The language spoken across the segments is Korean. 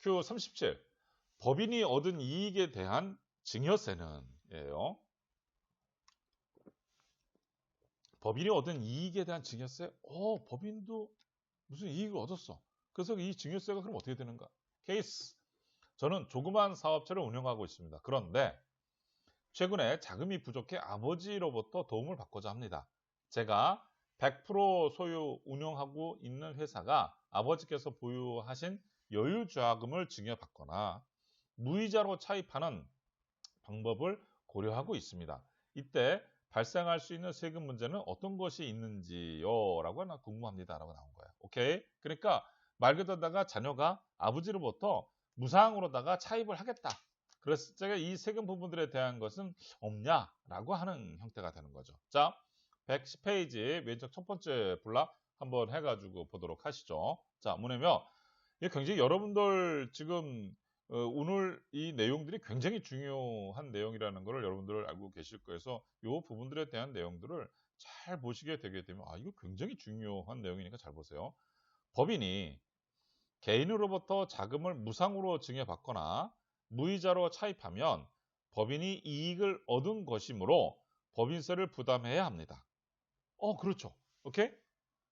q 37. 법인이 얻은 이익에 대한 증여세는 예요. 법인이 얻은 이익에 대한 증여세? 법인도 무슨 이익을 얻었어. 그래서 이 증여세가 그럼 어떻게 되는가? 케이스. 저는 조그만 사업체를 운영하고 있습니다. 그런데 최근에 자금이 부족해 아버지로부터 도움을 받고자 합니다. 제가 100% 소유 운영하고 있는 회사가 아버지께서 보유하신 여유자금을 증여받거나 무이자로 차입하는 방법을 고려하고 있습니다. 이때 발생할 수 있는 세금 문제는 어떤 것이 있는지요? 라고 하나 궁금합니다. 라고 나온 거예요. 오케이? 그러니까 말 그대로다가 자녀가 아버지로부터 무상으로다가 차입을 하겠다. 그랬을 때 이 세금 부분들에 대한 것은 없냐라고 하는 형태가 되는 거죠. 자, 110페이지 왼쪽 첫 번째 블락 한번 해가지고 보도록 하시죠. 자, 뭐냐면 이게 굉장히 여러분들 지금 오늘 이 내용들이 굉장히 중요한 내용이라는 것을 여러분들 알고 계실 거여서 이 부분들에 대한 내용들을 잘 보시게 되게 되면 이거 굉장히 중요한 내용이니까 잘 보세요. 법인이 개인으로부터 자금을 무상으로 증여받거나 무이자로 차입하면 법인이 이익을 얻은 것이므로 법인세를 부담해야 합니다. 그렇죠. 오케이?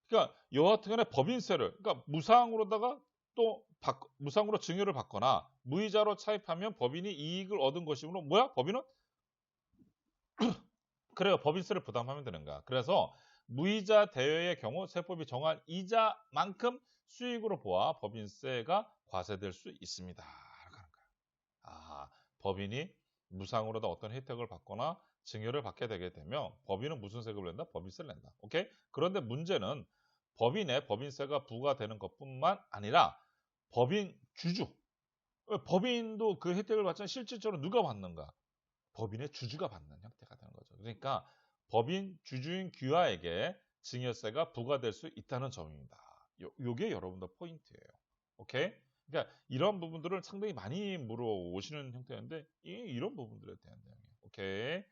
그러니까 여하튼 간에 법인세를 그러니까 무상으로다가 또 무상으로 증여를 받거나 무이자로 차입하면 법인이 이익을 얻은 것이므로 뭐야? 법인은 그래요. 법인세를 부담하면 되는 거야. 그래서 무이자 대여의 경우 세법이 정한 이자만큼 수익으로 보아 법인세가 과세될 수 있습니다. 라고 하는 거야. 법인이 무상으로다 어떤 혜택을 받거나 증여를 받게 되게 되면 법인은 무슨 세금을 낸다? 법인세를 낸다. 오케이? 그런데 문제는 법인에 법인세가 부과되는 것뿐만 아니라 법인 주주, 법인도 그 혜택을 받지만 실질적으로 누가 받는가? 법인의 주주가 받는 형태가 되는 거죠. 그러니까 법인 주주인 귀하에게 증여세가 부과될 수 있다는 점입니다. 요게 여러분들 포인트예요. 오케이? 그러니까 이런 부분들을 상당히 많이 물어오시는 형태인데 이런 부분들에 대한 내용이에요. 오케이?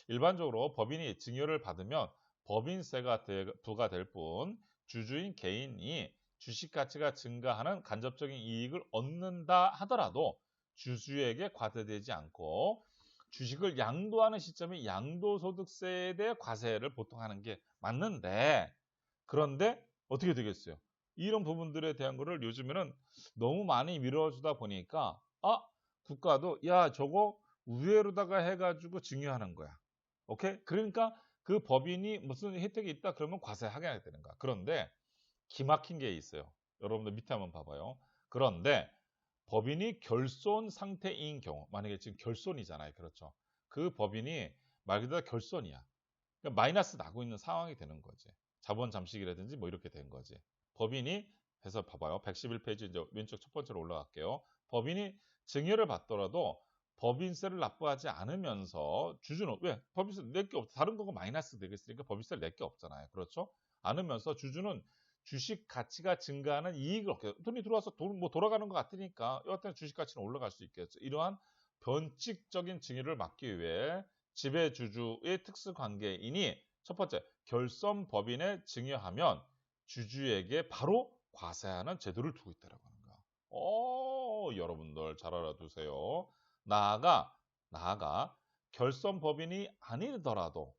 일반적으로 법인이 증여를 받으면 법인세가 부과될 뿐 주주인 개인이 주식 가치가 증가하는 간접적인 이익을 얻는다 하더라도 주주에게 과세되지 않고 주식을 양도하는 시점에 양도소득세에 대해 과세를 보통 하는 게 맞는데 그런데 어떻게 되겠어요? 이런 부분들에 대한 거를 요즘에는 너무 많이 밀어주다 보니까 국가도 야 저거 우회로다가 해가지고 증여하는 거야. 오케이? 그러니까 그 법인이 무슨 혜택이 있다 그러면 과세하게 하게 되는 거야. 그런데 기막힌 게 있어요. 여러분들 밑에 한번 봐봐요. 그런데 법인이 결손 상태인 경우, 만약에 지금 결손이잖아요. 그렇죠. 그 법인이 말 그대로 결손이야. 그러니까 마이너스 나고 있는 상황이 되는 거지. 자본 잠식이라든지 뭐 이렇게 된 거지. 법인이 해서 봐봐요. 111페이지 이제 왼쪽 첫 번째로 올라갈게요. 법인이 증여를 받더라도 법인세를 납부하지 않으면서 주주는 왜? 법인세 낼 게 없, 다른 거가 마이너스 되겠으니까 법인세를 낼 게 없잖아요. 그렇죠? 않으면서 주주는 주식 가치가 증가하는 이익을 얻게 돈이 들어와서 돈 뭐 돌아가는 것 같으니까 여하튼 주식 가치는 올라갈 수 있겠죠. 이러한 변칙적인 증여를 막기 위해 지배주주의 특수관계인이 첫 번째 결선 법인에 증여하면 주주에게 바로 과세하는 제도를 두고 있다라고 하는 거야. 여러분들 잘 알아두세요. 나아가 결선 법인이 아니더라도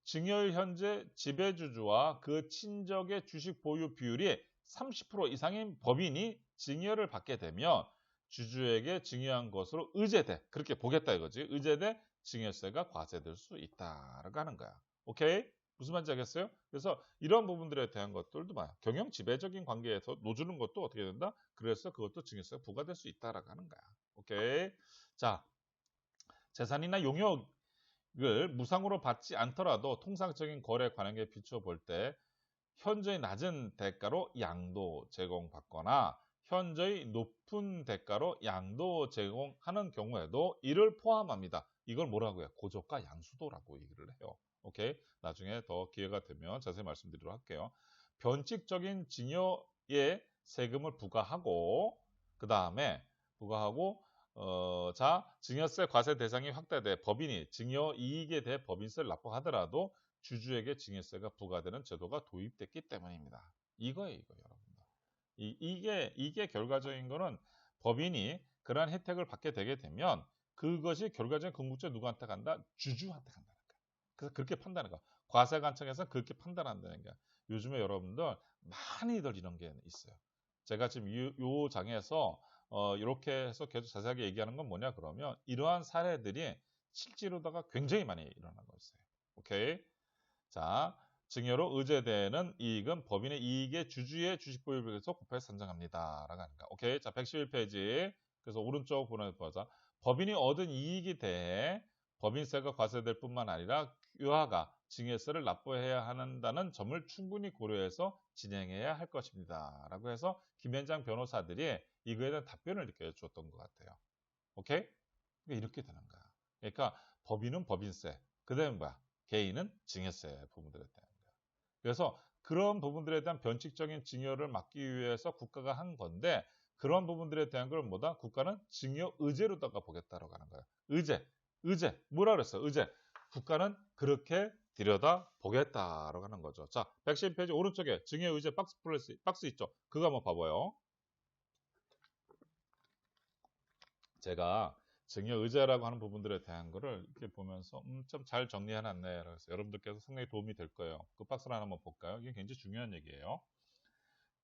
증여일 현재 지배주주와 그 친족의 주식 보유 비율이 30% 이상인 법인이 증여를 받게 되면 주주에게 증여한 것으로 의제돼. 그렇게 보겠다 이거지. 의제돼 증여세가 과세될 수 있다라고 하는 거야. 오케이? 무슨 말인지 알겠어요? 그래서 이런 부분들에 대한 것들도 많아요. 경영 지배적인 관계에서 놓주는 것도 어떻게 된다? 그래서 그것도 증여세가 부과될 수 있다라고 하는 거야. 오케이? 자, 재산이나 용역을 무상으로 받지 않더라도 통상적인 거래 관행에 비추어 볼 때 현저히 낮은 대가로 양도 제공받거나 현저히 높은 대가로 양도 제공하는 경우에도 이를 포함합니다. 이걸 뭐라고 해요? 고저가 양수도라고 얘기를 해요. 오케이? 나중에 더 기회가 되면 자세히 말씀드리도록 할게요. 변칙적인 증여에 세금을 부과하고 그 다음에 증여세 과세 대상이 확대돼 법인이 증여 이익에 대해 법인세를 납부하더라도 주주에게 증여세가 부과되는 제도가 도입됐기 때문입니다. 이거예요, 이거 여러분들. 이게 결과적인 거는 법인이 그러한 혜택을 받게 되게 되면 그것이 결과적인 궁극적 누구한테 간다? 주주한테 간다는 거야. 그래서 그렇게 판단하는 거야. 과세관청에서 그렇게 판단한다는 거야. 요즘에 여러분들 많이들 이런 게 있어요. 제가 지금 요 장에서 이렇게 해서 계속 자세하게 얘기하는 건 뭐냐 그러면 이러한 사례들이 실제로다가 굉장히 많이 일어나고 있어요. 오케이. 자, 증여로 의제되는 이익은 법인의 이익의 주주의 주식 보유에 비해서 곱해서 산정합니다. 라고 하는 거. 오케이. 자, 111페이지. 그래서 오른쪽 보자. 법인이 얻은 이익에 대해 법인세가 과세될 뿐만 아니라 유아가 증여세를 납부해야 한다는 점을 충분히 고려해서 진행해야 할 것입니다. 라고 해서 김현장 변호사들이 이거에 대한 답변을 이렇게 줬던 것 같아요. 오케이? 그러니까 이렇게 되는 거야. 그러니까 법인은 법인세, 그 다음에 뭐야? 개인은 증여세 부분들에 대한 거야. 그래서 그런 부분들에 대한 변칙적인 증여를 막기 위해서 국가가 한 건데 그런 부분들에 대한 걸 뭐다? 국가는 증여 의제로다가 보겠다라고 하는 거야. 의제. 뭐라 그랬어? 의제. 국가는 그렇게 들여다 보겠다라고 하는 거죠. 자, 110페이지 오른쪽에 증여 의제 박스 있죠? 그거 한번 봐봐요. 제가 증여 의제라고 하는 부분들에 대한 거를 이렇게 보면서 좀 잘 정리해놨네. 그래서 여러분들께서 상당히 도움이 될 거예요. 그 박스를 하나 한번 볼까요? 이게 굉장히 중요한 얘기예요.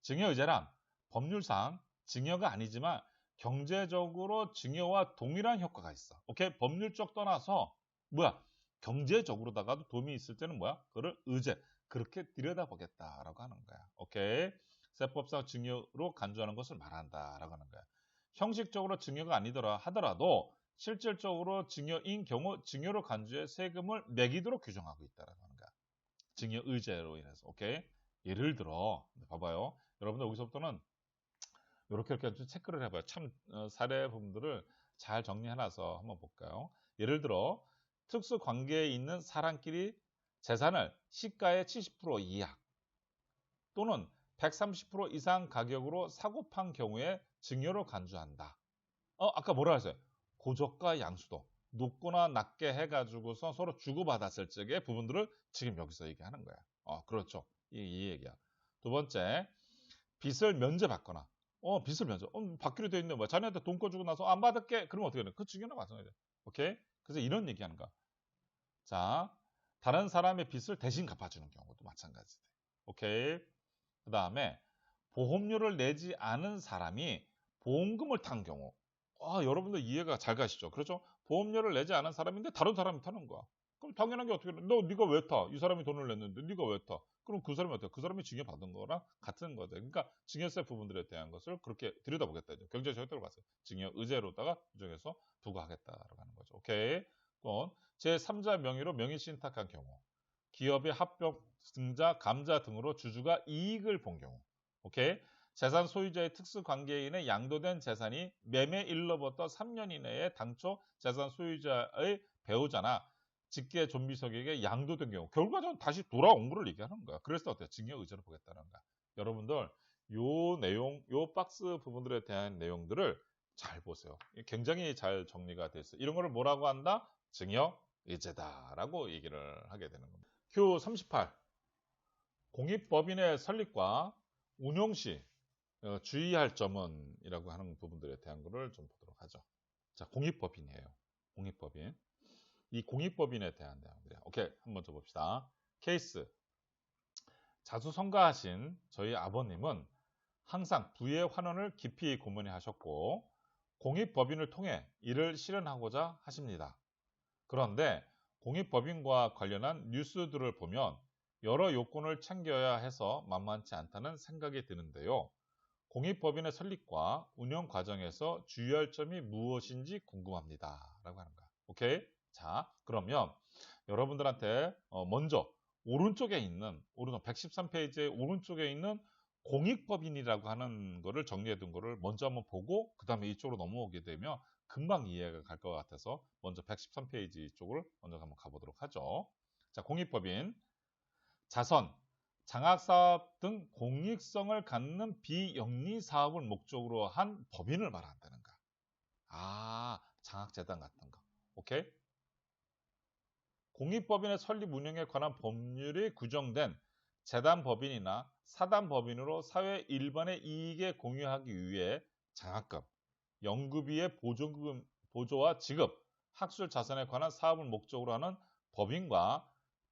증여 의제란 법률상 증여가 아니지만 경제적으로 증여와 동일한 효과가 있어. 오케이? 법률적 떠나서 뭐야? 경제적으로다가도 도움이 있을 때는 뭐야? 그거를 의제. 그렇게 들여다보겠다라고 하는 거야. 오케이? 세법상 증여로 간주하는 것을 말한다라고 하는 거야. 형식적으로 증여가 아니더라 하더라도 실질적으로 증여인 경우 증여로 간주해 세금을 매기도록 규정하고 있다라는 거야. 증여 의제로 인해서. 오케이? 예를 들어 봐봐요. 여러분들 여기서부터는 이렇게 좀 체크를 해봐요. 참 사례 부분들을 잘 정리해놔서 한번 볼까요? 예를 들어 특수 관계에 있는 사람끼리 재산을 시가의 70% 이하 또는 130% 이상 가격으로 사고 판 경우에 증여로 간주한다. 아까 뭐라 했어요? 고저가 양수도 높거나 낮게 해가지고서 서로 주고받았을 적의 부분들을 지금 여기서 얘기하는 거야. 그렇죠. 이 얘기야. 두 번째, 빚을 면제받거나, 빚을 면제. 받기로 돼 있는데 뭐야? 자네한테 돈 꺼주고 나서 안 받을게. 그러면 어떻게 돼? 그 증여나 마찬가지야. 오케이? 그래서 이런 얘기하는 거야. 자, 다른 사람의 빚을 대신 갚아주는 경우도 마찬가지돼. 오케이? 그 다음에 보험료를 내지 않은 사람이 보험금을 탄 경우. 여러분들 이해가 잘 가시죠? 그렇죠? 보험료를 내지 않은 사람인데 다른 사람이 타는 거야. 그럼 당연한 게 어떻게 돼? 네가 왜 타? 이 사람이 돈을 냈는데 네가 왜 타? 그럼 그 사람이 어때? 그 사람이 증여받은 거랑 같은 거죠. 그러니까 증여세 부분들에 대한 것을 그렇게 들여다보겠다. 경제적 혜택을 봤어요. 증여 의제로다가 규정해서 부과하겠다라고 하는 거죠. 오케이. 또 제3자 명의로 명의 신탁한 경우. 기업의 합병 등자, 감자 등으로 주주가 이익을 본 경우. 오케이? 재산 소유자의 특수관계인의 양도된 재산이 매매일로부터 3년 이내에 당초 재산 소유자의 배우자나 직계 존비속에게 양도된 경우. 결과적으로 다시 돌아온 거를 얘기하는 거야. 그래서 어때요? 증여 의제로 보겠다는 거야. 여러분들 요 박스 부분들에 대한 내용들을 잘 보세요. 굉장히 잘 정리가 돼 있어요. 이런 거를 뭐라고 한다? 증여 의제다라고 얘기를 하게 되는 겁니다. 큐 38. 공익법인의 설립과 운용 시 주의할 점은 이라고 하는 부분들에 대한 거를 좀 보도록 하죠. 자, 공익법인이에요. 공익법인. 이 공익법인에 대한 내용들이야. 오케이, 한번 더 봅시다. 케이스. 자수성가하신 저희 아버님은 항상 부의 환원을 깊이 고문해 하셨고 공익법인을 통해 이를 실현하고자 하십니다. 그런데 공익법인과 관련한 뉴스들을 보면 여러 요건을 챙겨야 해서 만만치 않다는 생각이 드는데요. 공익법인의 설립과 운영 과정에서 주의할 점이 무엇인지 궁금합니다. 라고 하는 거야. 오케이? 자, 그러면 여러분들한테 먼저 오른쪽에 있는, 오른쪽 113페이지의 오른쪽에 있는 공익법인이라고 하는 거를 정리해 둔 거를 먼저 한번 보고 그 다음에 이쪽으로 넘어오게 되면 금방 이해가 갈 것 같아서 먼저 113페이지 쪽을 먼저 한번 가보도록 하죠. 자, 공익법인. 자선, 장학사업 등 공익성을 갖는 비영리 사업을 목적으로 한 법인을 말한다는 거야. 장학재단 같은 거. 오케이? 공익법인의 설립 운영에 관한 법률이 규정된 재단 법인이나 사단 법인으로 사회 일반의 이익에 공유하기 위해 장학금, 연구비의 보조와 지급, 학술 자산에 관한 사업을 목적으로 하는 법인과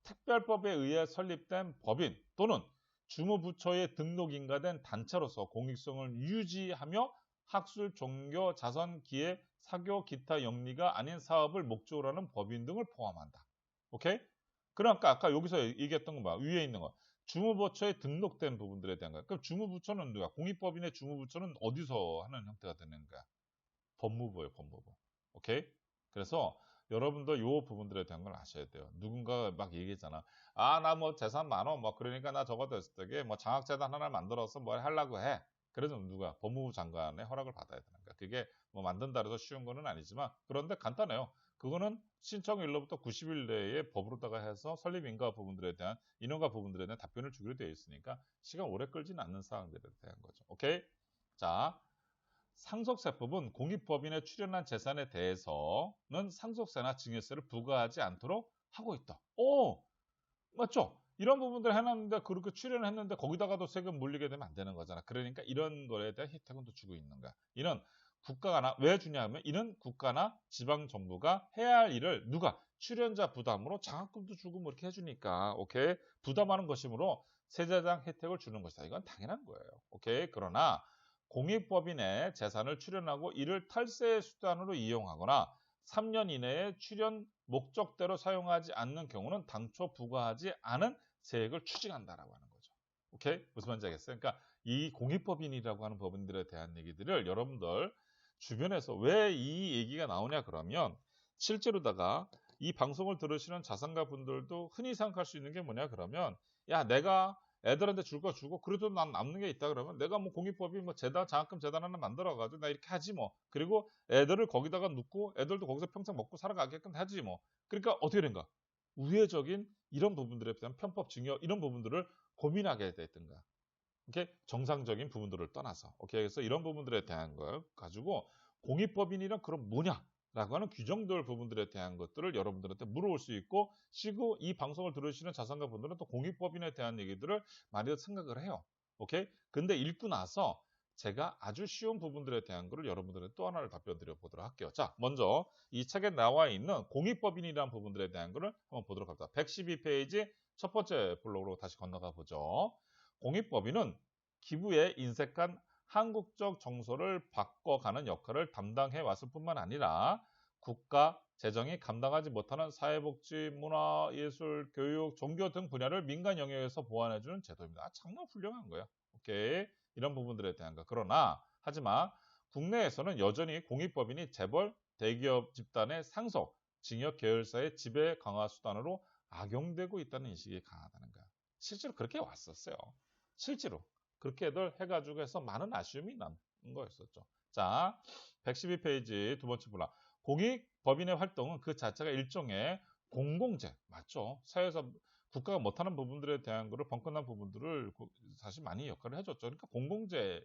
특별법에 의해 설립된 법인 또는 주무부처에 등록 인가된 단체로서 공익성을 유지하며 학술, 종교, 자선, 기회, 사교, 기타 영리가 아닌 사업을 목적으로 하는 법인 등을 포함한다. 오케이? 그러니까 아까 여기서 얘기했던 거 봐. 위에 있는 거. 주무부처에 등록된 부분들에 대한 거야. 그럼 주무부처는 누가? 공익법인의 주무부처는 어디서 하는 형태가 되는 거야? 법무부예요, 법무부. 오케이? 그래서 여러분도 요 부분들에 대한 걸 아셔야 돼요. 누군가가 막 얘기했잖아. 아, 나 뭐 재산 많어. 뭐 그러니까 나 저거 됐을 때게 뭐 장학재단 하나를 만들어서 뭘 하려고 해. 그래서 누가? 법무부 장관의 허락을 받아야 되는 거야. 그게 뭐 만든다 해서 쉬운 거는 아니지만 그런데 간단해요. 그거는 신청일로부터 90일 내에 법으로다가 해서 설립인가 부분들에 대한 인허가 부분들에 대한 답변을 주기로 되어 있으니까 시간 오래 끌지는 않는 사항들에 대한 거죠. 오케이? 자, 상속세법은 공익법인에 출연한 재산에 대해서는 상속세나 증여세를 부과하지 않도록 하고 있다. 오! 맞죠? 이런 부분들 해놨는데 그렇게 출연을 했는데 거기다가도 세금 물리게 되면 안 되는 거잖아. 그러니까 이런 거에 대한 혜택은 또 주고 있는 거야. 이는 국가가 왜 주냐면 이는 국가나 지방 정부가 해야 할 일을 누가 출연자 부담으로 장학금도 주고 뭐 이렇게 해주니까 오케이 부담하는 것이므로 세제장 혜택을 주는 것이다. 이건 당연한 거예요. 오케이 그러나 공익법인의 재산을 출연하고 이를 탈세의 수단으로 이용하거나 3년 이내에 출연 목적대로 사용하지 않는 경우는 당초 부과하지 않은 세액을 추징한다라고 하는 거죠. 오케이? 무슨 말인지 알겠어요? 그러니까 이 공익법인이라고 하는 법인들에 대한 얘기들을 여러분들 주변에서 왜 이 얘기가 나오냐 그러면 실제로다가 이 방송을 들으시는 자산가 분들도 흔히 생각할 수 있는 게 뭐냐 그러면 야 내가 애들한테 줄 거 주고 그래도 난 남는 게 있다 그러면 내가 뭐 공익법인 뭐 재단 장학금 재단 하나 만들어 가지고 나 이렇게 하지 뭐 그리고 애들을 거기다가 눕고 애들도 거기서 평생 먹고 살아가게끔 하지 뭐 그러니까 어떻게 된가 우회적인 이런 부분들에 대한 편법 증여 이런 부분들을 고민하게 됐던가 이렇게 정상적인 부분들을 떠나서 오케이 그래서 이런 부분들에 대한 걸 가지고 공익법인이란 그럼 뭐냐라고 하는 규정들 부분들에 대한 것들을 여러분들한테 물어볼 수 있고 시고 이 방송을 들으시는 자산가 분들은 또 공익법인에 대한 얘기들을 많이 생각을 해요. 오케이 근데 읽고 나서 제가 아주 쉬운 부분들에 대한 거를 여러분들은 또 하나를 답변 드려 보도록 할게요. 자, 먼저 이 책에 나와 있는 공익법인이라는 부분들에 대한 거를 한번 보도록 합니다. 112페이지 첫 번째 블록으로 다시 건너가 보죠. 공익법인은 기부에 인색한 한국적 정서를 바꿔가는 역할을 담당해 왔을 뿐만 아니라 국가 재정이 감당하지 못하는 사회복지, 문화, 예술, 교육, 종교 등 분야를 민간 영역에서 보완해주는 제도입니다. 아, 정말 훌륭한 거예요. 오케이. 이런 부분들에 대한 거. 그러나 하지만 국내에서는 여전히 공익법인이 재벌, 대기업 집단의 상속, 징역 계열사의 지배 강화 수단으로 악용되고 있다는 인식이 강하다는 거야. 실제로 그렇게 왔었어요. 실제로 그렇게들 해가지고 해서 많은 아쉬움이 남은 거였었죠. 자, 112페이지 두 번째 블락. 공익법인의 활동은 그 자체가 일종의 공공재, 맞죠? 사회에서 국가가 못하는 부분들에 대한 거를 번건한 부분들을 사실 많이 역할을 해줬죠. 그러니까 공공재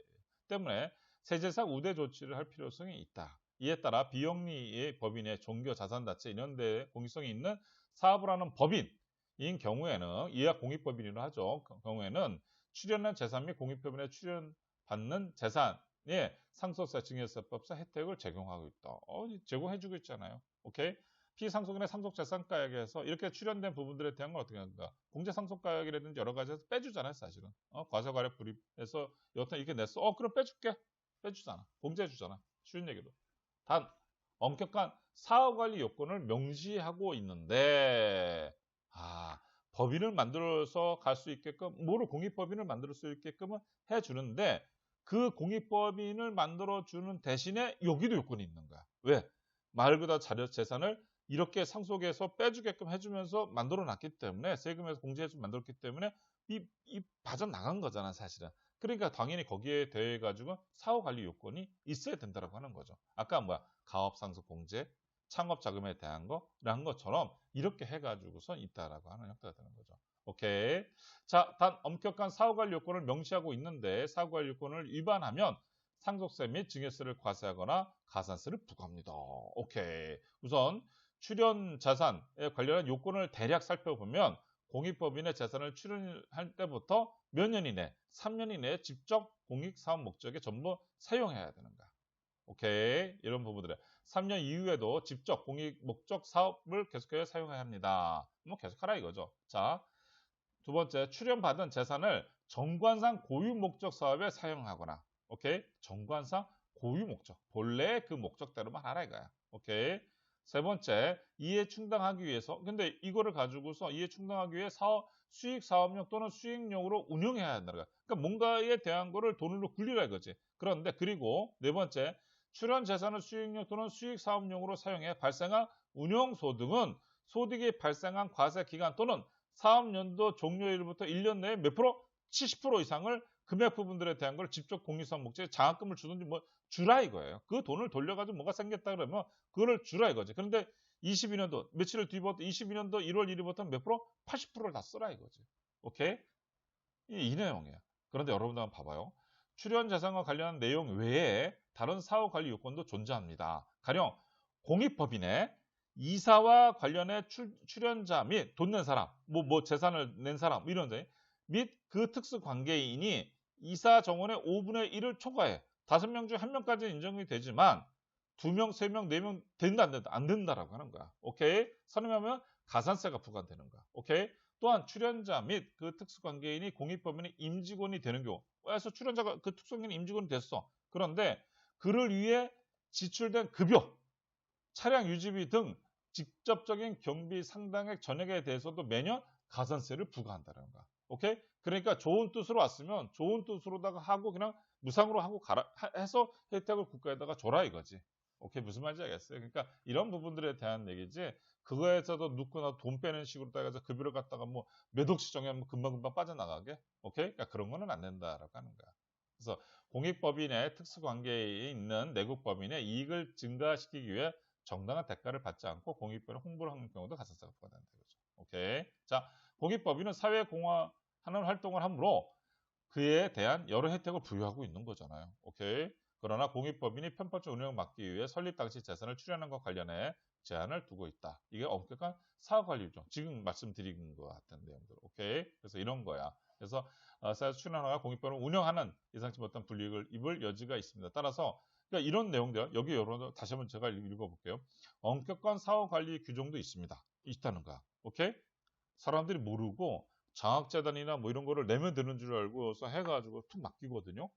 때문에 세제상 우대 조치를 할 필요성이 있다. 이에 따라 비영리의 법인의 종교, 자산단체 이런 데 공익성이 있는 사업을 하는 법인인 경우에는 이하 공익법인이라 하죠. 그 경우에는 출연한 재산 및 공익법인에 출연받는 재산에 상속세, 증여세법상 혜택을 제공하고 있다. 제공해주고 있잖아요. 오케이? 피상속인의 상속재산가액에서 이렇게 출연된 부분들에 대한 건 어떻게 하는가? 공제상속가액이라든지 여러 가지에서 빼주잖아요, 사실은. 과세과래 불입해서 여튼 이렇게 냈어. 그럼 빼줄게. 빼주잖아. 공제해주잖아. 쉬운 얘기로. 단, 엄격한 사업관리 요건을 명시하고 있는데, 법인을 만들어서 갈 수 있게끔, 뭐로 공익법인을 만들 수 있게끔은 해주는데, 그 공익법인을 만들어주는 대신에 여기도 요건이 있는 거야. 왜? 말 그대로 자료 재산을 이렇게 상속해서 빼주게끔 해주면서 만들어 놨기 때문에, 세금에서 공제해서 만들었기 때문에, 이 빠져나간 거잖아, 사실은. 그러니까 당연히 거기에 대해 가지고 사후 관리 요건이 있어야 된다라고 하는 거죠. 아까 뭐야? 가업 상속 공제, 창업 자금에 대한 거라는 것처럼 이렇게 해가지고선 있다라고 하는 형태가 되는 거죠. 오케이. 자, 단 엄격한 사후 관리 요건을 명시하고 있는데 사후 관리 요건을 위반하면 상속세 및 증여세를 과세하거나 가산세를 부과합니다. 오케이. 우선 출연 자산에 관련한 요건을 대략 살펴보면 공익법인의 재산을 출연할 때부터 몇 년 이내? 3년 이내에 직접 공익사업 목적에 전부 사용해야 되는 거야. 오케이. 이런 부분들에 3년 이후에도 직접 공익 목적 사업을 계속해서 사용해야 합니다. 뭐 계속하라 이거죠. 자, 두 번째, 출연받은 재산을 정관상 고유 목적 사업에 사용하거나, 오케이? 정관상 고유 목적, 본래 그 목적대로만 하라 이거야. 오케이? 세 번째, 이에 충당하기 위해서, 근데 이거를 가지고서 이에 충당하기 위해 수익 사업용 또는 수익용으로 운영해야 한다는 거야. 그러니까 뭔가에 대한 거를 돈으로 굴리라 이거지. 그런데 그리고 네 번째, 출연 재산을 수익용 또는 수익 사업용으로 사용해 발생한 운용 소득은 소득이 발생한 과세 기간 또는 사업연도 종료일부터 1년 내에 몇 프로? 70% 이상을 금액 부분들에 대한 걸 직접 공익사업 목적에 장학금을 주든지 뭐 주라 이거예요. 그 돈을 돌려가지고 뭐가 생겼다 그러면 그거를 주라 이거지. 그런데 22년도 며칠을 뒤부터 22년도 1월 1일부터 몇 프로? 80%를 다 써라 이거지. 오케이? 이 내용이에요. 그런데 여러분들 한번 봐봐요. 출연 재산과 관련한 내용 외에 다른 사후 관리 요건도 존재합니다. 가령 공익법인의 이사와 관련해 출연자 및 돈 낸 사람, 뭐 재산을 낸 사람 이런 데 및 그 특수 관계인이 이사 정원의 5분의 1을 초과해 5명 중 1명까지 인정이 되지만 2명, 3명, 4명 된다 안 된다? 안 된다라고 하는 거야. 오케이? 설명하면 가산세가 부과되는 거야. 오케이? 또한 출연자 및 그 특수관계인이 공익법인의 임직원이 되는 경우, 그래서 출연자가 그 특수관계인 임직원이 됐어. 그런데 그를 위해 지출된 급여, 차량 유지비 등 직접적인 경비 상당액 전액에 대해서도 매년 가산세를 부과한다는 거야. 오케이? 그러니까 좋은 뜻으로 왔으면 좋은 뜻으로다가 하고 그냥 무상으로 하고 해서 혜택을 국가에다가 줘라 이거지. 오케이? 무슨 말인지 알겠어요? 그러니까 이런 부분들에 대한 얘기지. 그거에서도 누구나 돈 빼는 식으로 따라서 급여를 갖다가 뭐 몇 억씩 정하면 금방금방 빠져나가게. 오케이? 그러니까 그런 거는 안 된다라고 하는 거야. 그래서 공익법인의 특수관계에 있는 내국법인의 이익을 증가시키기 위해 정당한 대가를 받지 않고 공익법인을 홍보를 하는 경우도 가산세가 부과된다 이거죠. 오케이. 자, 공익법인은 사회공헌하는 활동을 하므로 그에 대한 여러 혜택을 부여하고 있는 거잖아요. 오케이. 그러나 공익법인이 편법적 운영을 막기 위해 설립 당시 재산을 출연한 것과 관련해 제한을 두고 있다. 이게 엄격한 사업관리 규정. 지금 말씀드린 것 같은 내용들. 오케이. 그래서 이런 거야. 그래서 사회에서 출연하거나 공익법인을 운영하는 예상치 못한 불이익을 입을 여지가 있습니다. 따라서 그러니까 이런 내용들 여기 여러 다시 한번 제가 읽어볼게요. 엄격한 사업관리 규정도 있습니다. 있다는 거야. 오케이? 사람들이 모르고 장학재단이나 뭐 이런 거를 내면 되는 줄 알고서 해가지고 툭 맡기거든요.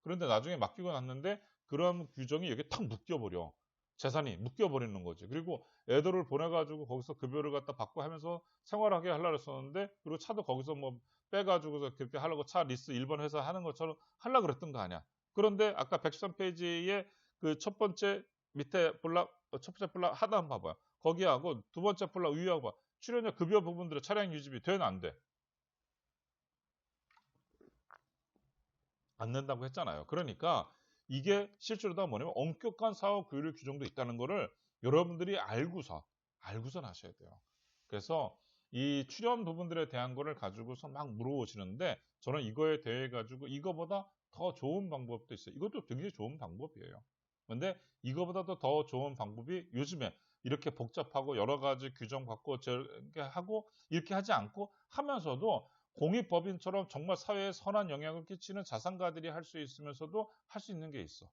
그런데 나중에 맡기고 났는데 그런 규정이 여기 탁 묶여버려. 재산이 묶여버리는 거지. 그리고 애들을 보내가지고 거기서 급여를 갖다 받고 하면서 생활하게 하려고 했었는데 그리고 차도 거기서 뭐 빼가지고서 그렇게 하려고 차 리스 1번 회사 하는 것처럼 하려고 그랬던 거 아니야. 그런데 아까 113페이지에 그 첫 번째 밑에 볼락, 첫 번째 볼락 하나 한번 봐봐요. 거기하고 두 번째 볼락 위하고 봐. 출연료 급여 부분들의 차량 유지비 되나 안 돼? 안 된다고 했잖아요. 그러니까 이게 실제로 다 뭐냐면 엄격한 사업 규율 규정도 있다는 거를 여러분들이 알고선 하셔야 돼요. 그래서 이 출연 부분들에 대한 거를 가지고서 막 물어보시는데 저는 이거에 대해 가지고 이거보다 더 좋은 방법도 있어요. 이것도 굉장히 좋은 방법이에요. 근데 이거보다도 더 좋은 방법이 요즘에 이렇게 복잡하고 여러 가지 규정 받고 저렇게 하고 이렇게 하지 않고 하면서도 공익법인처럼 정말 사회에 선한 영향을 끼치는 자산가들이 할 수 있으면서도 할 수 있는 게 있어.